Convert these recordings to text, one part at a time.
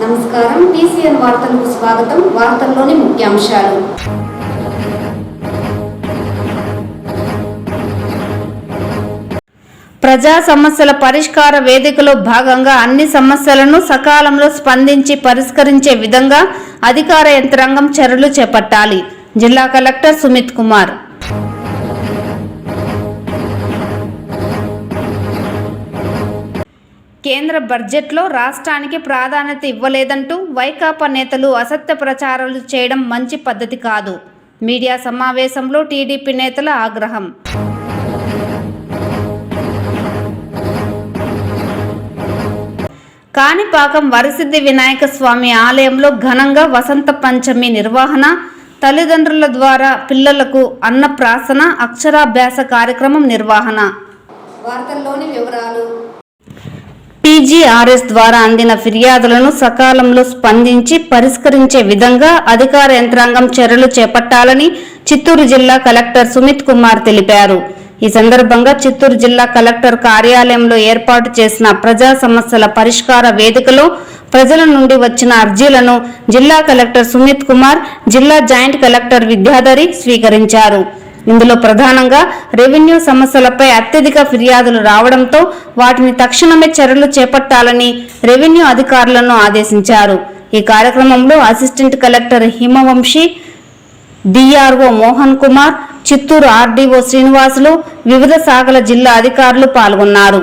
నమస్కారం టీసీఎన్ వార్తలకు స్వాగతం. వార్తల్లోని ముఖ్యాంశాలు. ప్రజా సమస్యల పరిష్కార వేదికలో భాగంగా అన్ని సమస్యలను సకాలంలో స్పందించి పరిష్కరించే విధంగా అధికార యంత్రాంగం చర్యలు చేపట్టాలి. జిల్లా కలెక్టర్ సుమిత్ కుమార్. కేంద్ర బడ్జెట్లో రాష్ట్రానికి ప్రాధాన్యత ఇవ్వలేదంటూ వైకాపా నేతలు అసత్య ప్రచారాలు చేయడం మంచి పద్ధతి కాదు. మీడియా సమావేశంలో టీడీపీ నేతల ఆగ్రహం. కాణిపాకం వరసిద్ధి వినాయక స్వామి ఆలయంలో ఘనంగా వసంత పంచమి నిర్వహణ, తల్లిదండ్రుల ద్వారా పిల్లలకు అన్నప్రాసన, అక్షరాభ్యాస కార్యక్రమం నిర్వహణ. వార్తల్లోని వివరాలు. పీజీఆర్ఎస్ ద్వారా అందిన ఫిర్యాదులను సకాలంలో స్పందించి పరిష్కరించే విధంగా అధికార యంత్రాంగం చర్యలు చేపట్టాలని చిత్తూరు జిల్లా కలెక్టర్ సుమిత్ కుమార్ తెలిపారు. ఈ సందర్భంగా చిత్తూరు జిల్లా కలెక్టర్ కార్యాలయంలో ఏర్పాటు చేసిన ప్రజా సమస్యల పరిష్కార వేదికలో ప్రజల నుండి వచ్చిన అర్జీలను జిల్లా కలెక్టర్ సుమిత్ కుమార్, జిల్లా జాయింట్ కలెక్టర్ విద్యాధరి స్వీకరించారు. ఇందులో ప్రధానంగా రెవెన్యూ సమస్యలపై అత్యధిక ఫిర్యాదులు రావడంతో వాటిని తక్షణమే చర్యలు చేపట్టాలని రెవెన్యూ అధికారులను ఆదేశించారు. ఈ కార్యక్రమంలో assistant collector Himavamshi, DRO Mohan Kumar, Chittoor RDO Srinivasulu, వివిధ శాఖల జిల్లా అధికారులు పాల్గొన్నారు.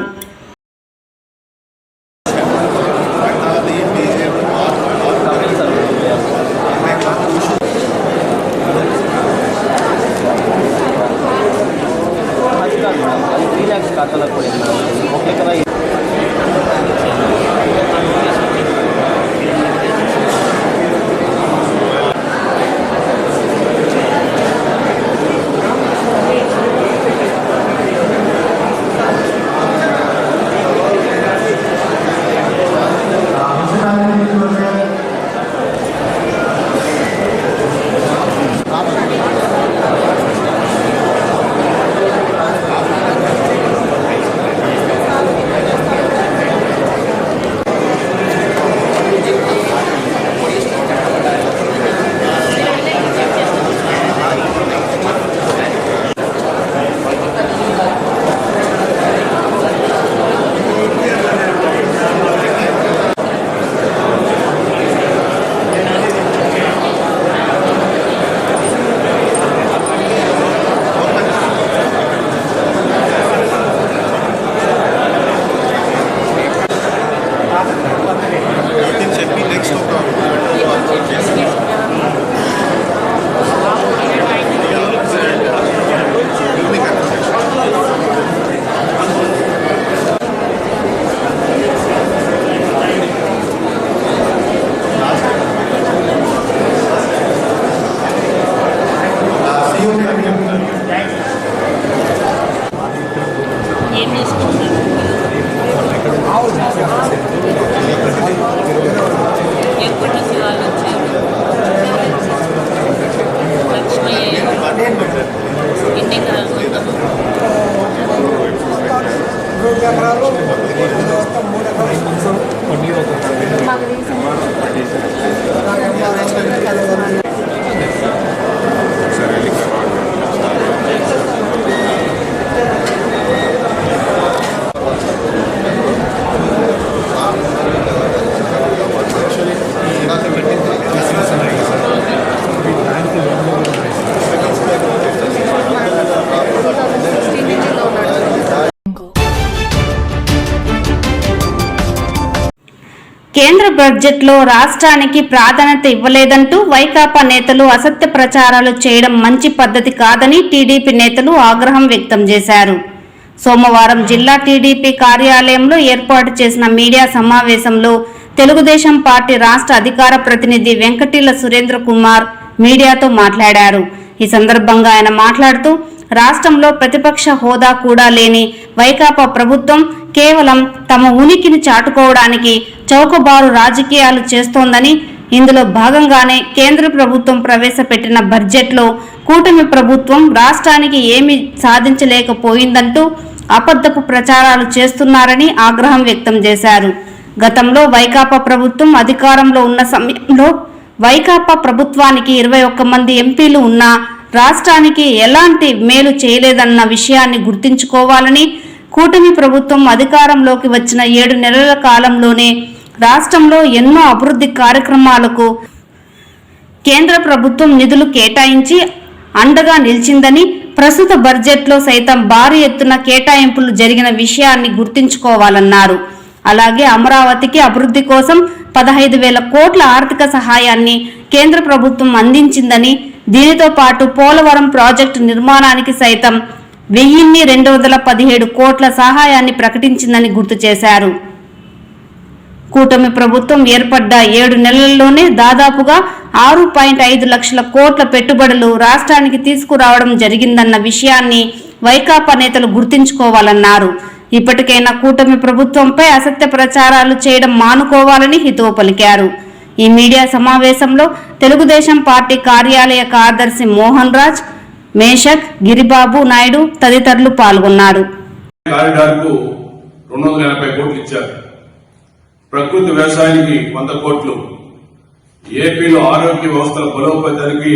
కేంద్ర బడ్జెట్లో రాష్ట్రానికి ప్రాధాన్యత ఇవ్వలేదంటూ వైకాపా నేతలు అసత్య ప్రచారాలు చేయడం మంచి పద్ధతి కాదని టీడీపీ నేతలు ఆగ్రహం వ్యక్తం చేశారు. సోమవారం జిల్లా టీడీపీ కార్యాలయంలో ఏర్పాటు చేసిన మీడియా సమావేశంలో తెలుగుదేశం పార్టీ రాష్ట్ర అధికార ప్రతినిధి వెంకటీల సురేంద్ర కుమార్ మీడియాతో మాట్లాడారు. ఈ సందర్భంగా ఆయన మాట్లాడుతూ రాష్ట్రంలో ప్రతిపక్ష హోదా కూడా లేని వైకాపా ప్రభుత్వం కేవలం తమ ఉనికిని చాటుకోవడానికి చౌకబారు రాజకీయాలు చేస్తోందని, ఇందులో భాగంగానే కేంద్ర ప్రభుత్వం ప్రవేశపెట్టిన బడ్జెట్లో కూటమి ప్రభుత్వం రాష్ట్రానికి ఏమీ సాధించలేకపోయిందంటూ అబద్ధపు ప్రచారాలు చేస్తున్నారని ఆగ్రహం వ్యక్తం చేశారు. గతంలో వైకాపా ప్రభుత్వం అధికారంలో ఉన్న సమయంలో వైకాపా ప్రభుత్వానికి 21 మంది ఎంపీలు ఉన్నా రాష్ట్రానికి ఎలాంటి మేలు చేయలేదన్న విషయాన్ని గుర్తుంచుకోవాలని, కూటమి ప్రభుత్వం అధికారంలోకి వచ్చిన 7 నెలల కాలంలోనే రాష్ట్రంలో ఎన్నో అభివృద్ధి కార్యక్రమాలకు కేంద్ర ప్రభుత్వం నిధులు కేటాయించి అండగా నిలిచిందని, ప్రస్తుత బడ్జెట్లో సైతం భారీ ఎత్తున కేటాయింపులు జరిగిన విషయాన్ని గుర్తుంచుకోవాలన్నారు. అలాగే అమరావతికి అభివృద్ధి కోసం 15,000 కోట్ల ఆర్థిక సహాయాన్ని కేంద్ర ప్రభుత్వం అందించిందని, దీనితో పాటు పోలవరం ప్రాజెక్టు నిర్మాణానికి సైతం 1,217 కోట్ల సహాయాన్ని ప్రకటించిందని గుర్తు చేశారు. కూటమి ప్రభుత్వం ఏర్పడ్డ 7 నెలల్లోనే దాదాపుగా 6.5 లక్షల కోట్ల పెట్టుబడులు రాష్ట్రానికి తీసుకురావడం జరిగిందన్న విషయాన్ని వైకాపా నేతలు గుర్తుంచుకోవాలన్నారు. ఇప్పటికైనా కూటమి ప్రభుత్వంపై అసత్య ప్రచారాలు చేయడం మానుకోవాలని హితవు పలికారు. ఈ మీడియా సమావేశంలో తెలుగుదేశం పార్టీ కార్యాలయ కార్యదర్శి మోహన్ రాజ్, మేషక్, గిరిబాబు నాయుడు తదితరులు పాల్గొన్నారు. ప్రకృతి వ్యవసాయానికి 100 కోట్లు, ఏపీలో ఆరోగ్య వ్యవస్థల బలోపేతానికి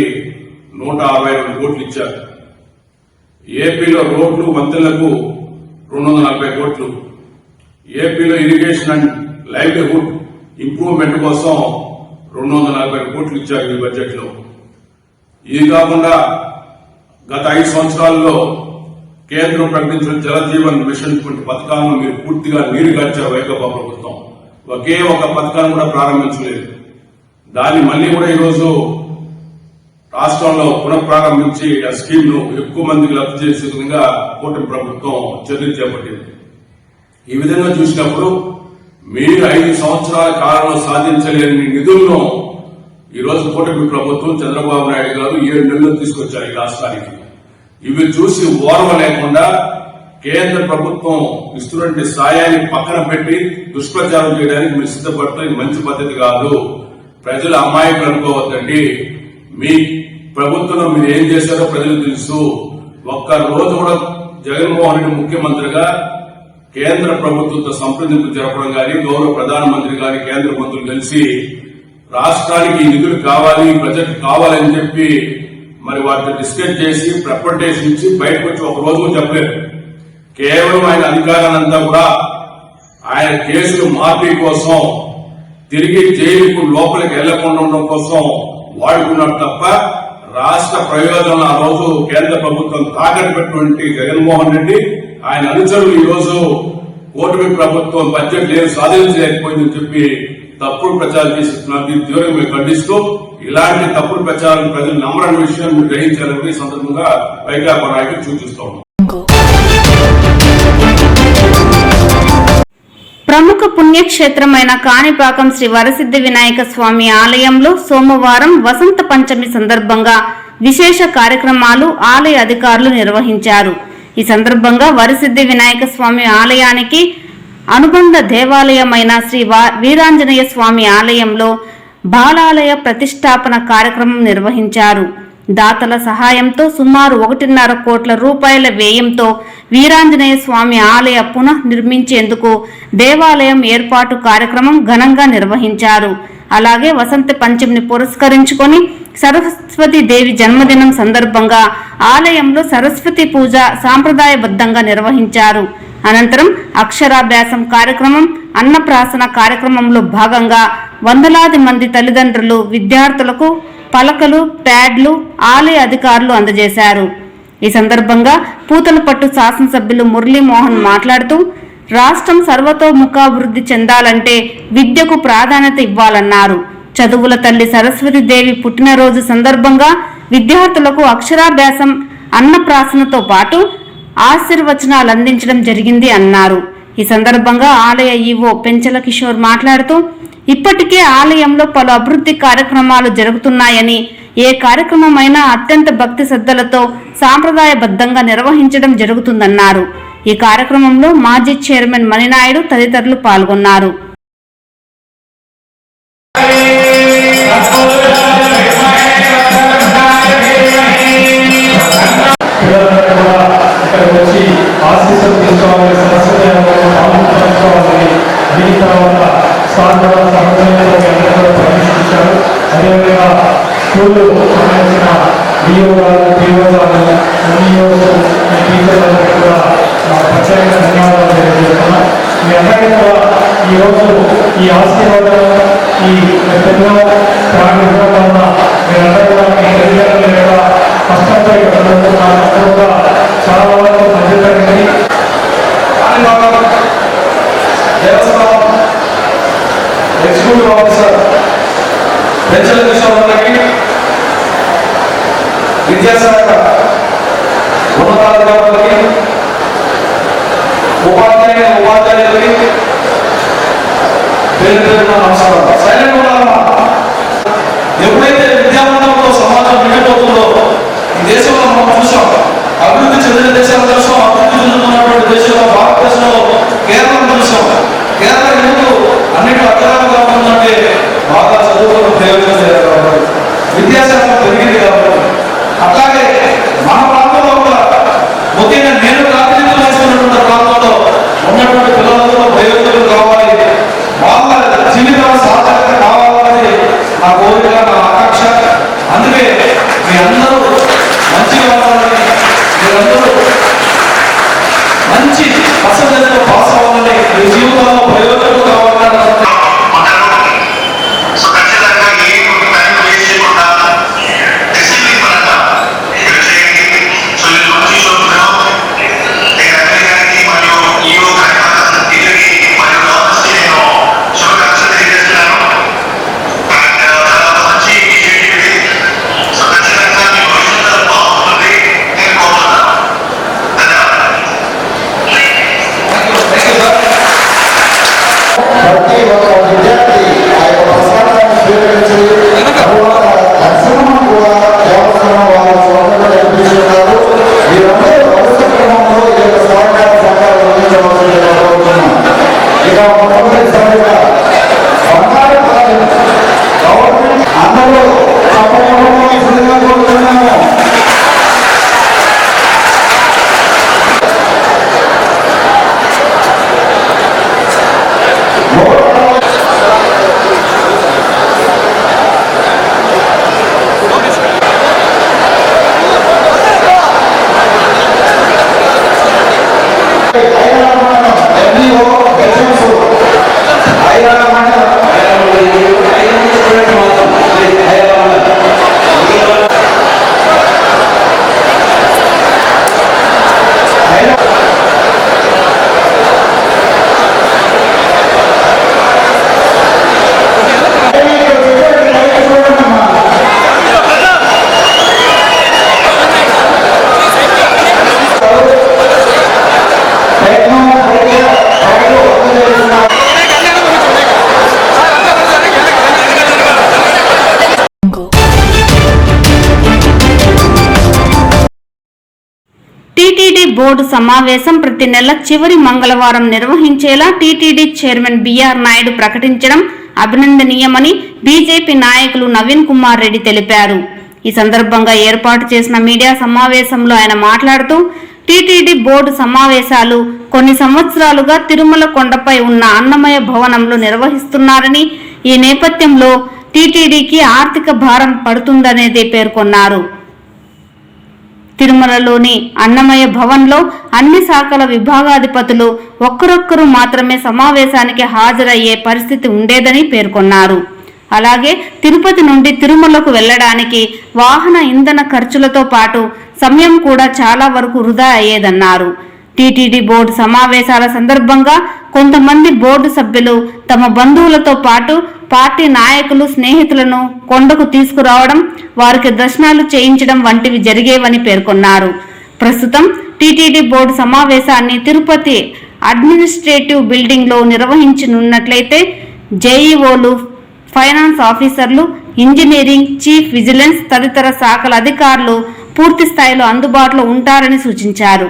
162 కోట్లు ఇచ్చారు. ఏపీలో రోడ్లు వంతెనలకు 240 కోట్లు, ఏపీలో ఇరిగేషన్ అండ్ లైవ్లీహుడ్ ఇంప్రూవ్మెంట్ కోసం 240 కోట్లు ఇచ్చారు ఈ బడ్జెట్ లో. ఇది కాకుండా గత 5 సంవత్సరాల్లో కేంద్రం ప్రకటించిన జలజీవన్ మిషన్ వంటి పథకాలను మీరు పూర్తిగా నీరుగార్చారు వైకాపా ప్రభుత్వం. ఒకే ఒక పథకాన్ని కూడా ప్రారంభించలేదు. దాన్ని మళ్లీ కూడా ఈరోజు రాష్ట్రంలో పునఃప్రారంభించి ఆ స్కీమ్ ను ఎక్కువ మందికి లబ్ధి చేసే విధంగా కూటమి ప్రభుత్వం చర్యలు చేపట్టింది. ఈ విధంగా చూసినప్పుడు మీరు 5 సంవత్సరాల కాలంలో సాధించలేని నిధులను ఈరోజు కూటమి ప్రభుత్వం చంద్రబాబు నాయుడు గారు 7 నెలలు తీసుకొచ్చారు ఈ రాష్ట్రానికి. ఇవి చూసి ఓర్వ లేకుండా కేంద్ర ప్రభుత్వం ఇస్తున్నటువంటి సాయాన్ని పక్కన పెట్టి దుష్ప్రచారం చేయడానికి మీరు సిద్ధపడటం ఇది మంచి పద్ధతి కాదు. ప్రజలు అమాయకులు అనుకోవద్దండి. మీ ప్రభుత్వంలో మీరు ఏం చేశారో ప్రజలకు తెలుసు. ఒక్క రోజు కూడా జగన్మోహన్ రెడ్డి ముఖ్యమంత్రిగా కేంద్ర ప్రభుత్వంతో సంప్రదింపులు జరపడం కానీ, గౌరవ ప్రధానమంత్రి గారి కేంద్ర మంత్రులు కలిసి రాష్ట్రానికి నిధులు కావాలి, బడ్జెట్ కావాలని చెప్పి మరి వాటిని డిస్కస్ చేసి ప్రజెంటేషన్ ఇచ్చి బయటకు వచ్చి ఒక రోజు చెప్పలేరు. కేవలం ఆయన అధికారానంతా కూడా ఆయన కేసులు మాఫీ కోసం, తిరిగి జైలుకు లోపలికి వెళ్లకుండా ఉండడం కోసం వాడుకున్నారు తప్ప రాష్ట్ర ప్రయోజనం ఆ రోజు కేంద్ర ప్రభుత్వం తాకట్టు పెట్టినటువంటి జగన్మోహన్ రెడ్డి ఆయన అనుచరులు ఈ రోజు కూటమి ప్రభుత్వం బడ్జెట్ ఏం సాధించలేకపోయిందని చెప్పి తప్పుడు ప్రచారం చేస్తున్నారు. దీన్ని తీవ్రంగా మేము ఖండిస్తూ ఇలాంటి తప్పుడు ప్రచారం ప్రజలు నమ్మరని విషయం మీరు గ్రహించాలని ఈ సందర్భంగా వైకాపా నాయకులు సూచిస్తూ ఉన్నాం. ప్రముఖ పుణ్యక్షేత్రమైన కాణిపాకం శ్రీ వరసిద్ధి వినాయక స్వామి ఆలయంలో సోమవారం వసంత పంచమి సందర్భంగా విశేష కార్యక్రమాలు ఆలయ అధికారులు నిర్వహించారు. ఈ సందర్భంగా వరసిద్ధి వినాయక స్వామి ఆలయానికి అనుబంధ దేవాలయమైన శ్రీ వీరాంజనేయ స్వామి ఆలయంలో బాలాలయ ప్రతిష్టాపన కార్యక్రమం నిర్వహించారు. దాతల సహాయంతో సుమారు 1.5 కోట్ల రూపాయల వ్యయంతో వీరాంజనేయ స్వామి ఆలయ పునః నిర్మించేందుకు దేవాలయం ఏర్పాటు కార్యక్రమం ఘనంగా నిర్వహించారు. అలాగే వసంత పంచమిని పురస్కరించుకొని సరస్వతి దేవి జన్మదినం సందర్భంగా ఆలయంలో సరస్వతి పూజ సాంప్రదాయబద్ధంగా నిర్వహించారు. అనంతరం అక్షరాభ్యాసం కార్యక్రమం, అన్నప్రాసన కార్యక్రమంలో భాగంగా వందలాది మంది తల్లిదండ్రులు విద్యార్థులకు పలకలు, ప్యాడ్లు ఆలయ అధికారులు అందజేశారు. ఈ సందర్భంగా పూతలపట్టు శాసనసభ్యులు మురళీమోహన్ మాట్లాడుతూ రాష్ట్రం సర్వతోముఖాభివృద్ధి చెందాలంటే విద్యకు ప్రాధాన్యత ఇవ్వాలన్నారు. చదువుల తల్లి సరస్వతి దేవి పుట్టినరోజు సందర్భంగా విద్యార్థులకు అక్షరాభ్యాసం, అన్నప్రాసనతో పాటు ఆశీర్వచనాలు అందించడం జరిగింది అన్నారు. ఈ సందర్భంగా ఆలయ ఈవో పెంచల కిషోర్ మాట్లాడుతూ ఇప్పటికే ఆలయంలో పలు అభివృద్ధి కార్యక్రమాలు జరుగుతున్నాయని, ఏ కార్యక్రమమైనా అత్యంత భక్తి శ్రద్ధలతో సాంప్రదాయబద్ధంగా నిర్వహించడం జరుగుతుందన్నారు. ఈ కార్యక్రమంలో మాజీ చైర్మన్ మణినాయుడు తదితరులు పాల్గొన్నారు. ఆశీస్సులు తీసుకోవాలని, సరస్వతి దీని తర్వాత ప్రత్యేకంగా ధన్యవాదాలు తెలియజేస్తున్నాం. మీ అందరికీ కూడా ఈరోజు ఈ ఆశీర్వాదం ఈ పెద్ద ప్రారంభం వల్ల మీరందరూ కూడా మీ తల్లిదండ్రుల యొక్క కష్టంతో అందరూ కూడా చాలా వరకు మధ్య తరగతి దేవస్థానం ఎగ్జిక్యూటివ్ ఆఫీసర్ పెన్షన్ విషయంలోకి విద్యాశాఖ ఉన్నతాధికారులకి ఉపాధ్యాయులకి పేరు పేరున నమస్కారం. సైలెంట్ ఉండాలమ్మా. ఎప్పుడైతే విద్యావంతంతో సమాజం మిగిలిపోతుందో ఈ దేశంలో మనం చూసాం. అభివృద్ధి చెందిన దేశాలు చూసాం, అభివృద్ధి చెందుతున్నటువంటి దేశంలో భారతదేశంలో కేరళం చూసాం. కేరళ ఎందుకు అన్నిటి అగ్రహారంగా ఉందంటే బాగా చదువుకున్న ప్రయోజనం లేదు కాబట్టి, విద్యాశాఖ పెరిగింది కాబట్టి. అట్లాగే మన ప్రాంతంలో కూడా ముఖ్యంగా నేను ప్రాతినిధ్యం వహిస్తున్నటువంటి ప్రాంతంలో ఉన్నటువంటి పిల్లలందరూ ప్రయోజనం కావాలి, వాళ్ళ జీవితం సార్థకత కావాలని నా కోరిక, నా ఆకాంక్ష. అందుకే మీ అందరూ మంచిగా ఉండాలని, మీరందరూ మంచి పర్సెంటేజ్తో పాస్ అవ్వాలని, మీ జీవితంలో ప్రయోజనం కావాలని టీటీడీ బోర్డు సమావేశం ప్రతి నెల చివరి మంగళవారం నిర్వహించేలా టీటీడీ చైర్మన్ బిఆర్ నాయుడు ప్రకటించడం అభినందనీయమని బీజేపీ నాయకులు నవీన్ కుమార్ రెడ్డి తెలిపారు. ఈ సందర్భంగా ఏర్పాటు చేసిన మీడియా సమావేశంలో ఆయన మాట్లాడుతూ టీటీడీ బోర్డు సమావేశాలు కొన్ని సంవత్సరాలుగా తిరుమల కొండపై ఉన్న అన్నమయ భవనంలో నిర్వహిస్తున్నారని, ఈ నేపథ్యంలో టీటీడీకి ఆర్థిక భారం పడుతుందనేది పేర్కొన్నారు. తిరుమలలోని అన్నమయ భవన్లో అన్ని శాఖల విభాగాధిపతులు ఒక్కరొక్కరు మాత్రమే సమావేశానికి హాజరయ్యే పరిస్థితి ఉండేదని పేర్కొన్నారు. అలాగే తిరుపతి నుండి తిరుమలకు వెళ్లడానికి వాహన ఇంధన ఖర్చులతో పాటు సమయం కూడా చాలా వరకు వృధా అయ్యేదన్నారు. టీటీడీ బోర్డు సమావేశాల సందర్భంగా కొంతమంది బోర్డు సభ్యులు తమ బంధువులతో పాటు పార్టీ నాయకులు, స్నేహితులను కొండకు తీసుకురావడం, వారికి దర్శనాలు చేయించడం వంటివి జరిగేవని పేర్కొన్నారు. ప్రస్తుతం టీటీడీ బోర్డు సమావేశాన్ని తిరుపతి అడ్మినిస్ట్రేటివ్ బిల్డింగ్ లో నిర్వహించనున్నట్లయితే జేఈఓలు, ఫైనాన్స్ ఆఫీసర్లు, ఇంజనీరింగ్, చీఫ్ విజిలెన్స్ తదితర శాఖల అధికారులు పూర్తి స్థాయిలో అందుబాటులో ఉంటారని సూచించారు.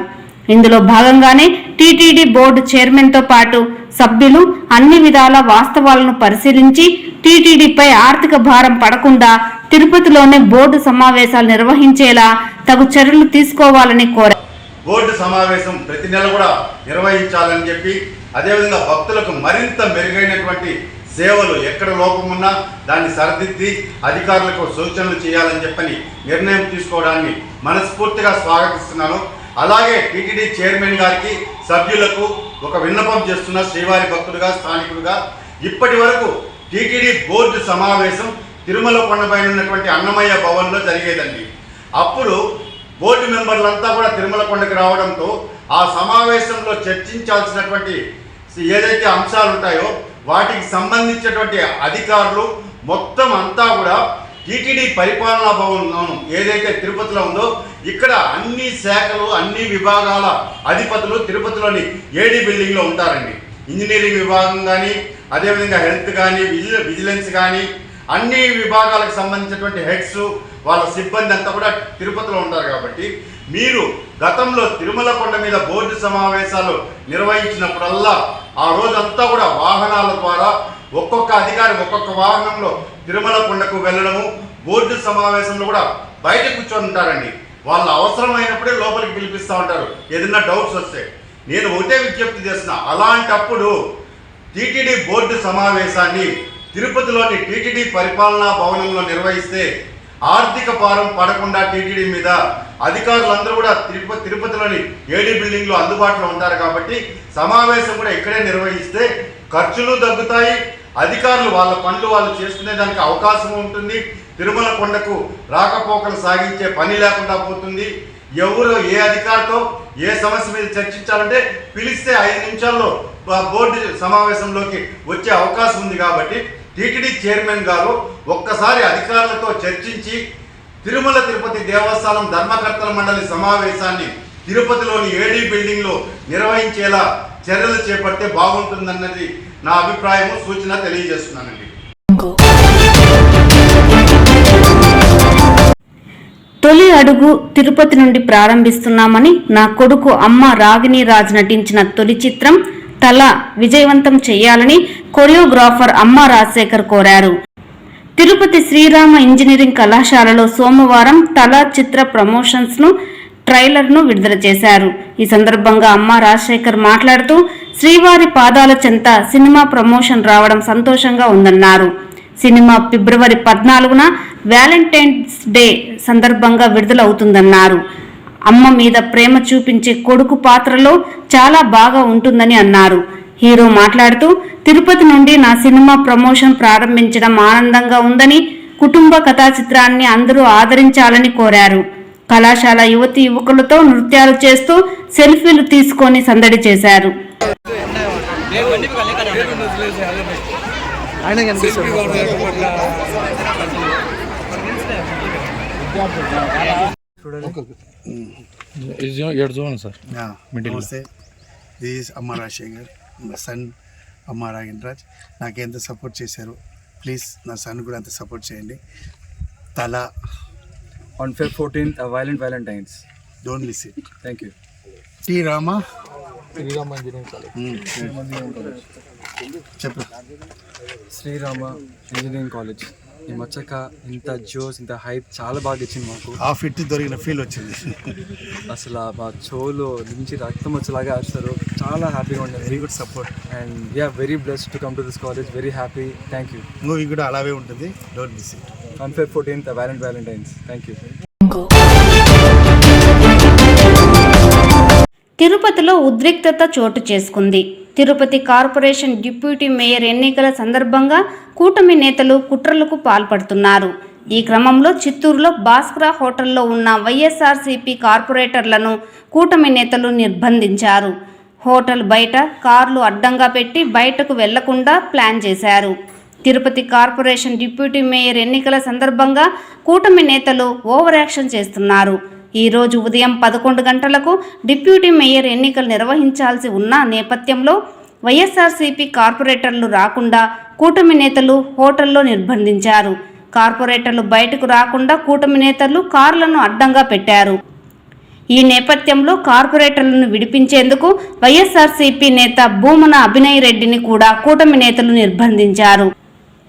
ఇందులో భాగంగానే టీటీడీ బోర్డు చైర్మన్తో పాటు సభ్యులు అన్ని విధాల వాస్తవాలను పరిశీలించి టీటీడీపై ఆర్థిక భారం పడకుండా తిరుపతిలోనే బోర్డు సమావేశాలు నిర్వహించేలా తగు చర్యలు తీసుకోవాలని కోరారు. బోర్డు సమావేశం ప్రతి నెల కూడా నిర్వహించాలని చెప్పి, అదేవిధంగా భక్తులకు మరింత మెరుగైనటువంటి సేవలు ఎక్కడ లోపమున్నా దాన్ని సరిదిద్ది అధికారులకు సూచనలు చేయాలని చెప్పని నిర్ణయం తీసుకోవడాన్ని మనస్ఫూర్తిగా స్వాగతిస్తున్నాను. అలాగే టీటీడీ చైర్మన్ గారికి, సభ్యులకు ఒక విన్నపం చేస్తున్న శ్రీవారి భక్తులుగా, స్థానికులుగా, ఇప్పటి వరకు టీటీడీ బోర్డు సమావేశం తిరుమల కొండపైన ఉన్నటువంటి అన్నమయ్య భవన్లో జరిగేదండి. అప్పుడు బోర్డు మెంబర్లంతా కూడా తిరుమల కొండకు రావడంతో ఆ సమావేశంలో చర్చించాల్సినటువంటి ఏదైతే అంశాలు ఉంటాయో వాటికి సంబంధించినటువంటి అధికారులు మొత్తం అంతా కూడా టీటీడీ పరిపాలనా భవనం ఏదైతే తిరుపతిలో ఉందో ఇక్కడ అన్ని శాఖలు, అన్ని విభాగాల అధిపతులు తిరుపతిలోని ఏడీ బిల్డింగ్లో ఉంటారండి. ఇంజనీరింగ్ విభాగం కానీ, అదేవిధంగా హెల్త్ కానీ, విజిలెన్స్ కానీ, అన్ని విభాగాలకు సంబంధించినటువంటి హెడ్స్, వాళ్ళ సిబ్బంది అంతా కూడా తిరుపతిలో ఉంటారు. కాబట్టి మీరు గతంలో తిరుమల కొండ మీద బోర్డు సమావేశాలు నిర్వహించినప్పుడల్లా ఆ రోజంతా కూడా వాహనాల ద్వారా ఒక్కొక్క అధికారి ఒక్కొక్క వాహనంలో తిరుమల కొండకు వెళ్ళడము, బోర్డు సమావేశంలో కూడా బయట కూర్చొని ఉంటారండి. వాళ్ళ అవసరమైనప్పుడే లోపలికి పిలిపిస్తూ ఉంటారు ఏదైనా డౌట్స్ వస్తే. నేను ఒకటే విజ్ఞప్తి చేస్తున్నా, అలాంటప్పుడు టీటీడీ బోర్డు సమావేశాన్ని తిరుపతిలోని టీటీడీ పరిపాలనా భవనంలో నిర్వహిస్తే ఆర్థిక భారం పడకుండా టీటీడీ మీద అధికారులందరూ కూడా తిరుపతిలోని ఏడీ బిల్డింగ్లో అందుబాటులో ఉంటారు. కాబట్టి సమావేశం కూడా ఇక్కడే నిర్వహిస్తే ఖర్చులు తగ్గుతాయి, అధికారులు వాళ్ళ పనులు వాళ్ళు చేసుకునే దానికి అవకాశం ఉంటుంది, తిరుమల కొండకు రాకపోకలు సాగించే పని లేకుండా పోతుంది. ఎవరు ఏ అధికారితో ఏ సమస్య మీద చర్చించాలంటే పిలిస్తే 5 నిమిషాల్లో బోర్డు సమావేశంలోకి వచ్చే అవకాశం ఉంది. కాబట్టి టీటీడీ చైర్మన్ గారు ఒక్కసారి అధికారులతో చర్చించి తిరుమల తిరుపతి దేవస్థానం ధర్మకర్తల మండలి సమావేశాన్ని తిరుపతిలోని ఏడీ బిల్డింగ్లో నిర్వహించేలా చర్యలు చేపడితే బాగుంటుందన్నది నా అభిప్రాయము, సూచన తెలియజేస్తున్నానండి. తొలి అడుగు తిరుపతి నుండి ప్రారంభిస్తున్నామని నా కొడుకు అమ్మ రాగిణి రాజ్ నటించిన తొలి చిత్రం తల విజయవంతం చేయాలని కొరియోగ్రాఫర్ అమ్మ రాజశేఖర్ కోరారు. తిరుపతి శ్రీరామ ఇంజనీరింగ్ కళాశాలలో సోమవారం తల చిత్ర ప్రమోషన్స్ ను ట్రైలర్ ను విడుదల చేశారు. ఈ సందర్భంగా అమ్మ రాజశేఖర్ మాట్లాడుతూ శ్రీవారి పాదాల చెంత సినిమా ప్రమోషన్ రావడం సంతోషంగా ఉందన్నారు. సినిమా ఫిబ్రవరి 14న వ్యాలంటైన్స్ డే సందర్భంగా విడుదలవుతుందన్నారు. అమ్మ మీద ప్రేమ చూపించే కొడుకు పాత్రలో చాలా బాగా ఉంటుందని అన్నారు. హీరో మాట్లాడుతూ తిరుపతి నుండి నా సినిమా ప్రమోషన్ ప్రారంభించడం ఆనందంగా ఉందని, కుటుంబ కథా చిత్రాన్ని అందరూ ఆదరించాలని కోరారు. కళాశాల యువతి యువకులతో నృత్యాలు చేస్తూ సెల్ఫీలు తీసుకొని సందడి చేశారు. దిస్ అమ్మ రాజశేఖర్, మా సన్ అమ్మ రాగిణరాజ్. నాకు ఎంత సపోర్ట్ చేశారు, ప్లీజ్ నా సన్ కూడా అంత సపోర్ట్ చేయండి. తల on Feb 14th, a violent Valentine's. Don't miss it. Thank you. Srirama Engineering College. చెప్పు. Srirama engineering college. ఈ మచ్చక ఇంత జోస్, ఇంత హైప్ చాలా బాగా ఇచ్చింది మాకు. ఆ ఫిట్ దొరికిన ఫీల్ వచ్చింది. అసలు మా చెవులో నుంచి రక్తం వచ్చేలాగా ఆడుస్తారు. చాలా హ్యాపీగా ఉండేది. Very good support and we are very blessed to come to this college. Very happy. Thank you. Movie కూడా అలాగే ఉంటుంది. Don't miss it. On Feb 14th, a violent Valentine's. Thank you. తిరుపతిలో ఉద్రిక్తత చోటు చేసుకుంది. తిరుపతి కార్పొరేషన్ డిప్యూటీ మేయర్ ఎన్నికల సందర్భంగా కూటమి నేతలు కుట్రలకు పాల్పడుతున్నారు. ఈ క్రమంలో చిత్తూరులో భాస్కర హోటల్లో ఉన్న వైఎస్ఆర్సీపీ కార్పొరేటర్లను కూటమి నేతలు నిర్బంధించారు. హోటల్ బయట కార్లు అడ్డంగా పెట్టి బయటకు వెళ్లకుండా ప్లాన్ చేశారు. తిరుపతి కార్పొరేషన్ డిప్యూటీ మేయర్ ఎన్నికల సందర్భంగా కూటమి నేతలు ఓవర్ యాక్షన్ చేస్తున్నారు. ఈరోజు ఉదయం 11 గంటలకు డిప్యూటీ మేయర్ ఎన్నికలు నిర్వహించాల్సి ఉన్న నేపథ్యంలో వైఎస్ఆర్సీపీ కార్పొరేటర్లు రాకుండా కూటమి నేతలు హోటల్లో నిర్బంధించారు. కార్పొరేటర్లు బయటకు రాకుండా కూటమి నేతలు కార్లను అడ్డంగా పెట్టారు. ఈ నేపథ్యంలో కార్పొరేటర్లను విడిపించేందుకు వైఎస్ఆర్సీపీ నేత భూమన అభినయ్ రెడ్డిని కూడా కూటమి నేతలు నిర్బంధించారు.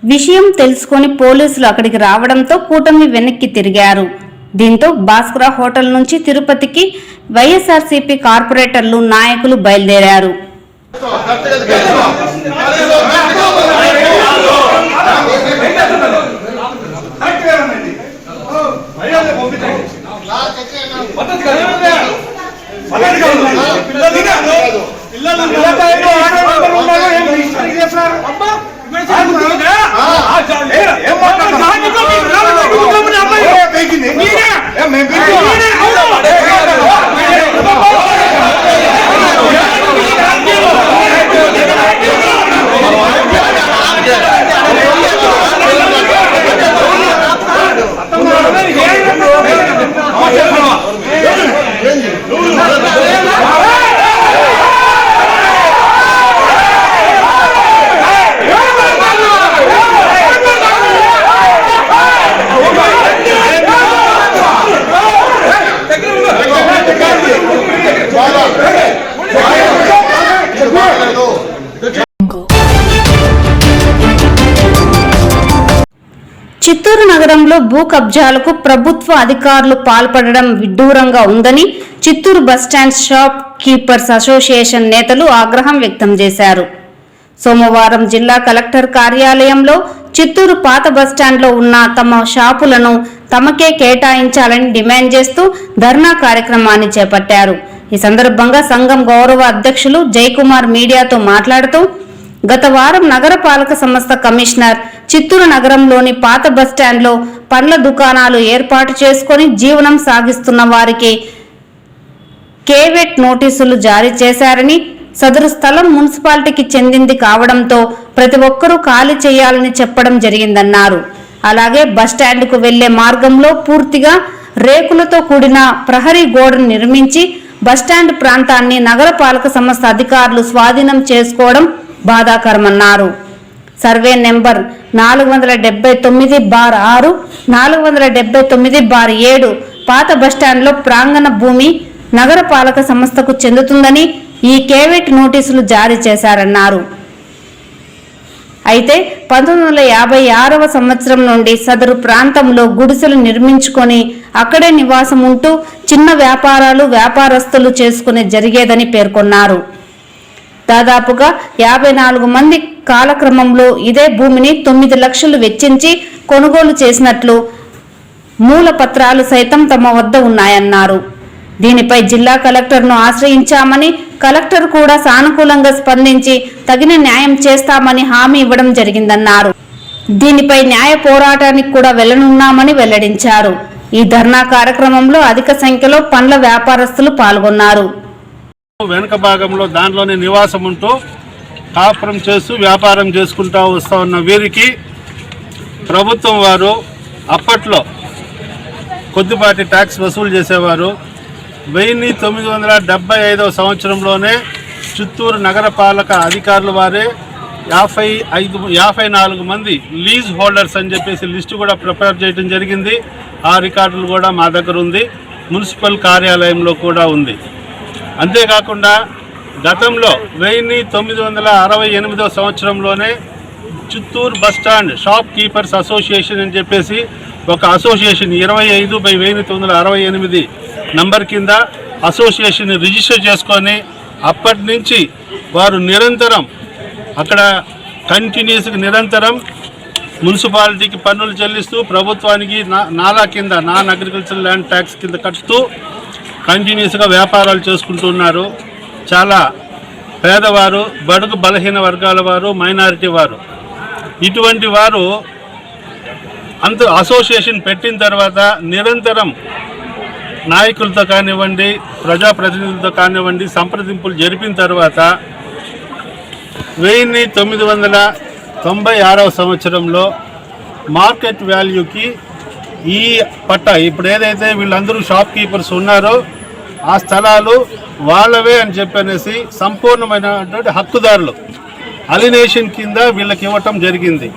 విషయం తెలుసుకొని పోలీసులు అక్కడికి రావడంతో కూటమి వెనక్కి తిరిగారు. దీంతో భాస్కర హోటల్ నుంచి తిరుపతికి వైఎస్ఆర్సీపీ కార్పొరేటర్లు నాయకులు బయలుదేరారు. చిత్తూరు నగరంలో భూ కబ్జాలకు ప్రభుత్వ అధికారులు పాల్పడడం విడ్డూరంగా ఉందని Chittoor bus stand shop keepers association నేతలు ఆగ్రహం వ్యక్తం చేశారు. సోమవారం జిల్లా కలెక్టర్ కార్యాలయంలో చిత్తూరు పాత బస్టాండ్లో ఉన్న తమ షాపులను తమకే కేటాయించాలని డిమాండ్ చేస్తూ ధర్నా కార్యక్రమాన్ని చేపట్టారు. ఈ సందర్భంగా సంఘం గౌరవ అధ్యక్షులు జయకుమార్ మీడియాతో మాట్లాడుతూ గత వారం నగరపాలక సంస్థ కమిషనర్ చిత్తూరు నగరంలోని పాత బస్టాండ్లో పండ్ల దుకాణాలు ఏర్పాటు చేసుకుని జీవనం సాగిస్తున్న వారికి కేవెట్ నోటీసులు జారీ చేశారని, సదరు స్థలం మున్సిపాలిటీకి చెందింది కావడంతో ప్రతి ఒక్కరూ ఖాళీ చేయాలని చెప్పడం జరిగిందన్నారు. అలాగే బస్టాండ్కు వెళ్లే మార్గంలో పూర్తిగా రేకులతో కూడిన ప్రహరీ గోడను నిర్మించి బస్టాండ్ ప్రాంతాన్ని నగరపాలక సంస్థ అధికారులు స్వాధీనం చేసుకోవడం బాధాకరమన్నారు. సర్వే నెంబర్ 479/6, 479/7 పాత బస్టాండ్లో ప్రాంగణ భూమి నగరపాలక సంస్థకు చెందుతుందని ఈ కేవెట్ నోటీసులు జారీ చేశారన్నారు. అయితే 1956వ సంవత్సరం నుండి సదరు ప్రాంతంలో గుడిసెలు నిర్మించుకొని అక్కడే నివాసం ఉంటూ చిన్న వ్యాపారస్తులు చేసుకునే జరిగేదని పేర్కొన్నారు. దాదాపుగా 54 మంది కాలక్రమంలో ఇదే భూమిని 9 లక్షలు వెచ్చించి కొనుగోలు చేసినట్లు మూల పత్రాలు సైతం తమ వద్ద ఉన్నాయన్నారు. దీనిపై జిల్లా కలెక్టర్ను ఆశ్రయించామని, కలెక్టర్ కూడా సానుకూలంగా స్పందించి తగిన న్యాయం చేస్తామని హామీ ఇవ్వడం జరిగిందన్నారు. దీనిపై న్యాయ పోరాటానికి కూడా వెళ్లనున్నామని వెల్లడించారు. ఈ ధర్నా కార్యక్రమంలో అధిక సంఖ్యలో పండ్ల వ్యాపారస్తులు పాల్గొన్నారు. వెనుక భాగంలో దాంట్లోనే నివాసం ఉంటూ కాపురం చేస్తూ వ్యాపారం చేసుకుంటూ వస్తూ ఉన్న వీరికి ప్రభుత్వం వారు అప్పట్లో కొద్దిపాటి ట్యాక్స్ వసూలు చేసేవారు. 1975వ సంవత్సరంలోనే చిత్తూరు నగరపాలక అధికారుల వారే 54 మంది లీజ్ హోల్డర్స్ అని చెప్పేసి లిస్టు కూడా ప్రిపేర్ చేయడం జరిగింది. ఆ రికార్డులు కూడా మా దగ్గర ఉంది, మున్సిపల్ కార్యాలయంలో కూడా ఉంది. అంతేకాకుండా గతంలో 1968వ సంవత్సరంలోనే Chittoor bus stand shop keepers association అని చెప్పేసి ఒక అసోసియేషన్ 25/1968 నంబర్ కింద అసోసియేషన్ రిజిస్టర్ చేసుకొని అప్పటి నుంచి వారు నిరంతరం అక్కడ కంటిన్యూస్గా నిరంతరం మున్సిపాలిటీకి పన్నులు చెల్లిస్తూ ప్రభుత్వానికి నాలా కింద నాన్ అగ్రికల్చర్ ల్యాండ్ ట్యాక్స్ కింద కట్టుతూ కంటిన్యూస్గా వ్యాపారాలు చేసుకుంటున్నారు. చాలా పేదవారు, బడుగు బలహీన వర్గాల వారు, మైనారిటీ వారు, ఇటువంటి వారు అసోసియేషన్ పెట్టిన తర్వాత నిరంతరం నాయకులతో కానివ్వండి, ప్రజాప్రతినిధులతో కానివ్వండి సంప్రదింపులు జరిపిన తర్వాత 1996వ సంవత్సరంలో మార్కెట్ వాల్యూకి ఈ పట్టా ఇప్పుడు ఏదైతే వీళ్ళందరూ షాప్ కీపర్స్ ఉన్నారో ఆ స్థలాలు వాళ్ళవే అని చెప్పనేసి సంపూర్ణమైనటువంటి హక్కుదారులు అలినేషన్ కింద వీళ్ళకి ఇవ్వటం జరిగింది.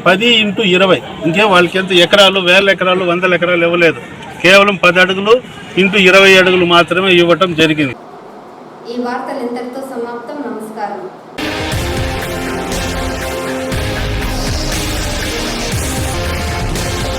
10x20. ఇంకే వాళ్ళకి ఎంత ఎకరాలు, 1000 ఎకరాలు, 100 ఎకరాలు ఇవ్వలేదు. కేవలం 10 అడుగులు x 20 అడుగులు మాత్రమే ఇవ్వటం జరిగింది. ఈ వార్తలు ఇంతటితో సమాప్తం. నమస్కారం.